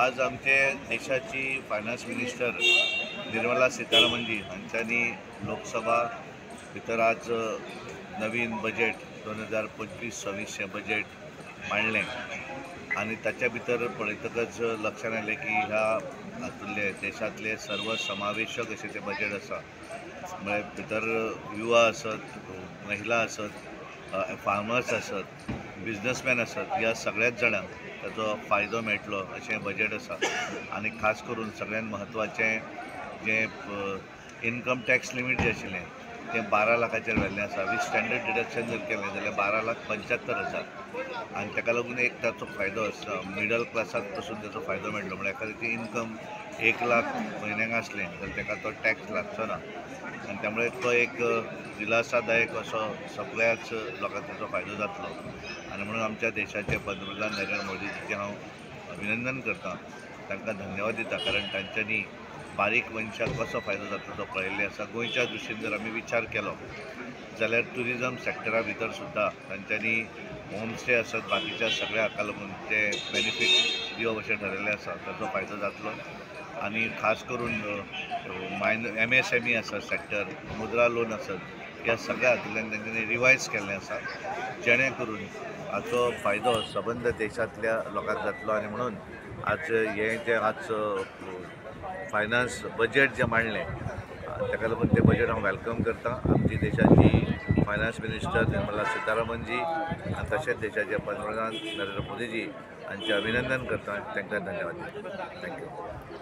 आज आमचे देशाची फायनान्स मिनिस्टर निर्मला सीतारामनजी हांच्यांनी लोकसभा भितर आज नवीन बजेट 2025-26 बजेट मांडलें आणि ताच्या भितर पळयतकच लक्षात आयलें की ह्या हातूंतले देशांतले सर्वसमावेशक अशें तें बजेट आसा. म्हळ्यार भितर युवा आसत, महिला आसत, फार्मर्स आसत, बिझनसमॅन आसत, ह्या सगळ्याच जाणांक ताचो फायदो मेळटलो अशें बजेट आसा. आनी खास करून सगळ्यात म्हत्वाचें जें इनकम टॅक्स लिमीट जें आशिल्लें तें 12 लाखाचेर व्हेल्लें आसा. वीथ स्टँडर्ड डिडक्शन जर केलें जाल्यार 12,75,000 आनी ताका लागून एक ताचो फायदो आसा. मिडल क्लासाक पसून ताचो फायदो मेळटलो. म्हळ्यार एखाद्याची इनकम 1 लाख म्हयन्याक आसलें जाल्यार ताका तो टॅक्स लागचो ना आनी त्यामुळे तो एक दिलासादायक असो सगळ्याच लोकांक ताचो फायदो जातलो. आनी म्हणून आमच्या देशाचे पंतप्रधान नरेंद्र मोदीजीचें हांव अभिनंदन करता, तांकां धन्यवाद दिता, कारण तांच्यांनी बारीक मनशाक कसो फायदो जातलो तो पळयल्ले आसा. गोंयच्या दृश्टीन जर आमी विचार केलो जाल्यार टुरिजम सॅक्टरा भितर सुद्दां तांच्यांनी होम स्टे आसत, बाकीच्या सगळ्या हाका लागून ते बेनिफीट दिवप अशें ठरयल्लें आसा. ताचो फायदो जातलो आनी खास करून MSME आसत सॅक्टर, मुद्रा लोन आसत, ह्या सगळ्या हातूंतल्यान तांच्यांनी रिवायज केल्लें आसा, जेणे करून हाचो फायदो सबंद देशांतल्या लोकांक जातलो. आनी म्हणून आज हें जें आज फायनान्स बजेट जें मांडलें ताका लागून तें बजेट हांव वेलकम करता. आमची देशाची फायनान्स मिनिस्टर निर्मला सीतारामनजी आनी तशेंच देशाचे पंतप्रधान नरेंद्र मोदीजी हांचें अभिनंदन करता. तांकां धन्यवाद दिता. थँक्यू.